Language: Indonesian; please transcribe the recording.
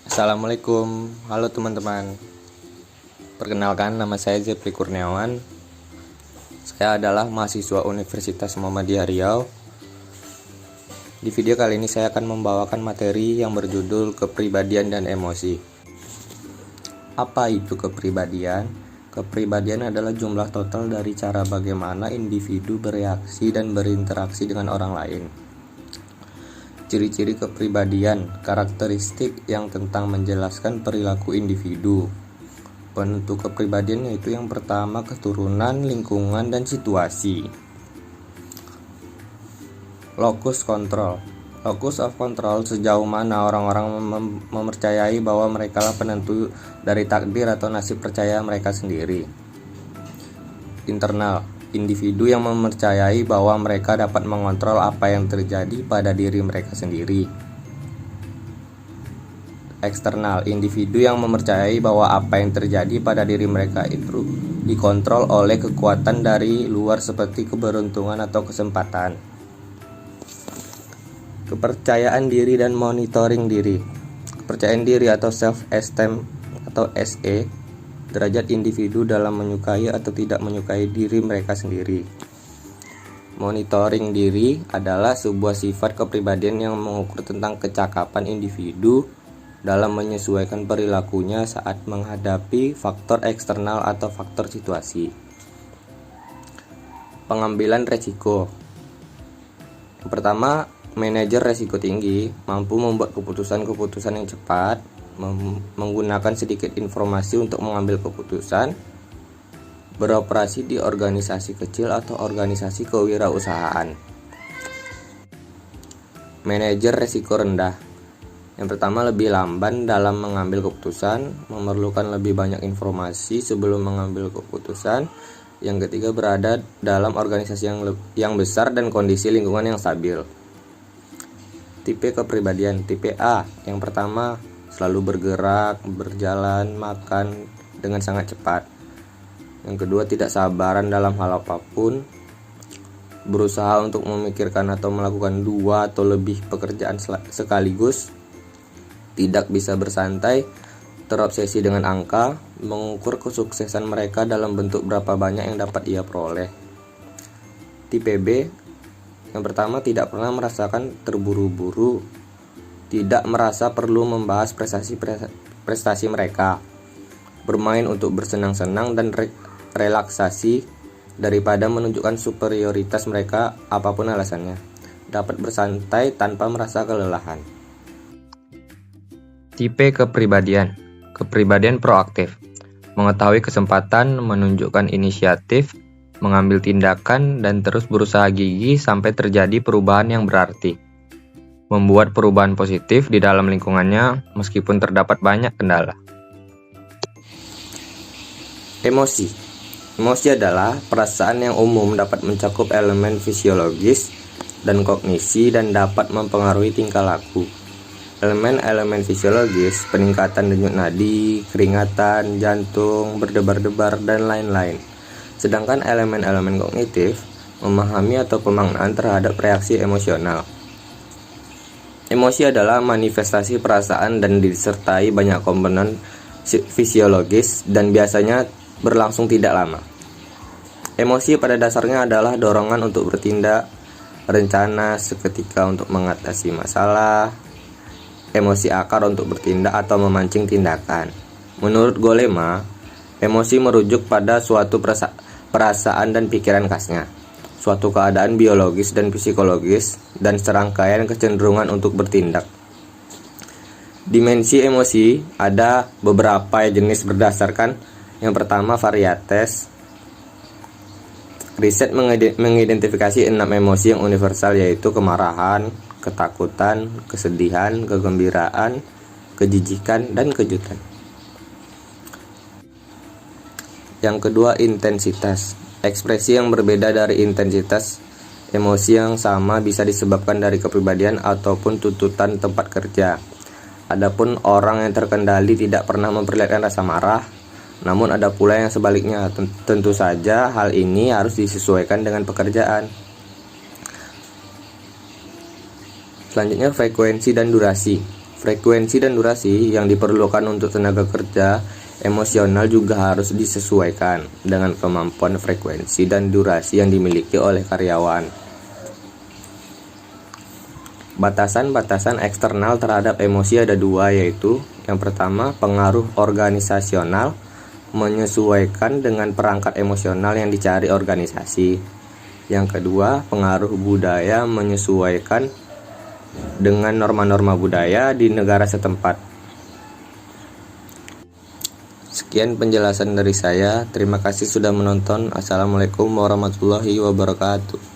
Assalamualaikum, halo teman-teman. Perkenalkan, nama saya Zepli Kurniawan. Saya adalah mahasiswa Universitas Muhammadiyah Riau. Di video kali ini saya akan membawakan materi yang berjudul kepribadian dan emosi. Apa itu kepribadian? Kepribadian adalah jumlah total dari cara bagaimana individu bereaksi dan berinteraksi dengan orang lain. Ciri-ciri kepribadian, karakteristik yang tentang menjelaskan perilaku individu. Penentu kepribadian yaitu yang pertama keturunan, lingkungan, dan situasi. Locus control. Locus of control, sejauh mana orang-orang mempercayai bahwa merekalah penentu dari takdir atau nasib percaya mereka sendiri. Internal. Individu yang mempercayai bahwa mereka dapat mengontrol apa yang terjadi pada diri mereka sendiri. Eksternal. Individu yang mempercayai bahwa apa yang terjadi pada diri mereka itu dikontrol oleh kekuatan dari luar seperti keberuntungan atau kesempatan. Kepercayaan diri dan monitoring diri. Kepercayaan diri atau self-esteem atau SE, derajat individu dalam menyukai atau tidak menyukai diri mereka sendiri. Monitoring diri adalah sebuah sifat kepribadian yang mengukur tentang kecakapan individu dalam menyesuaikan perilakunya saat menghadapi faktor eksternal atau faktor situasi. Pengambilan resiko. Yang pertama, manajer resiko tinggi, mampu membuat keputusan-keputusan yang cepat, menggunakan sedikit informasi untuk mengambil keputusan, beroperasi di organisasi kecil atau organisasi kewirausahaan. Manajer resiko rendah. Yang pertama, lebih lamban dalam mengambil keputusan, memerlukan lebih banyak informasi sebelum mengambil keputusan. Yang ketiga, berada dalam organisasi yang besar dan kondisi lingkungan yang stabil. Tipe kepribadian. Tipe A. Yang pertama, selalu bergerak, berjalan, makan dengan sangat cepat. Yang kedua, tidak sabaran dalam hal apapun, berusaha untuk memikirkan atau melakukan 2 atau lebih pekerjaan sekaligus, tidak bisa bersantai, terobsesi dengan angka, mengukur kesuksesan mereka dalam bentuk berapa banyak yang dapat ia peroleh. Tipe B. Yang pertama, tidak pernah merasakan terburu-buru, tidak merasa perlu membahas prestasi mereka, bermain untuk bersenang-senang dan relaksasi daripada menunjukkan superioritas mereka apapun alasannya, dapat bersantai tanpa merasa kelelahan. Tipe kepribadian. Kepribadian proaktif, mengetahui kesempatan, menunjukkan inisiatif, mengambil tindakan, dan terus berusaha gigih sampai terjadi perubahan yang berarti. Membuat perubahan positif di dalam lingkungannya meskipun terdapat banyak kendala. Emosi. Emosi adalah perasaan yang umum, dapat mencakup elemen fisiologis dan kognisi dan dapat mempengaruhi tingkah laku. Elemen-elemen fisiologis, peningkatan denyut nadi, keringatan, jantung, berdebar-debar, dan lain-lain. Sedangkan elemen-elemen kognitif memahami atau pemaknaan terhadap reaksi emosional. Emosi adalah manifestasi perasaan dan disertai banyak komponen fisiologis dan biasanya berlangsung tidak lama. Emosi pada dasarnya adalah dorongan untuk bertindak, rencana seketika untuk mengatasi masalah, emosi akar untuk bertindak atau memancing tindakan. Menurut Golema, emosi merujuk pada suatu perasaan dan pikiran khasnya, suatu keadaan biologis dan psikologis, dan serangkaian kecenderungan untuk bertindak. Dimensi emosi ada beberapa jenis berdasarkan yang pertama varietas. Riset mengidentifikasi 6 emosi yang universal, yaitu kemarahan, ketakutan, kesedihan, kegembiraan, kejijikan, dan kejutan. Yang kedua, intensitas. Ekspresi yang berbeda dari intensitas emosi yang sama bisa disebabkan dari kepribadian ataupun tuntutan tempat kerja. Adapun orang yang terkendali tidak pernah memperlihatkan rasa marah, namun ada pula yang sebaliknya. Tentu saja hal ini harus disesuaikan dengan pekerjaan. Selanjutnya, frekuensi dan durasi. Frekuensi dan durasi yang diperlukan untuk tenaga kerja emosional juga harus disesuaikan dengan kemampuan frekuensi dan durasi yang dimiliki oleh karyawan. Batasan-batasan eksternal terhadap emosi ada dua, yaitu yang pertama pengaruh organisasional, menyesuaikan dengan perangkat emosional yang dicari organisasi. Yang kedua, pengaruh budaya, menyesuaikan dengan norma-norma budaya di negara setempat. Sekian penjelasan dari saya. Terima kasih sudah menonton. Assalamualaikum warahmatullahi wabarakatuh.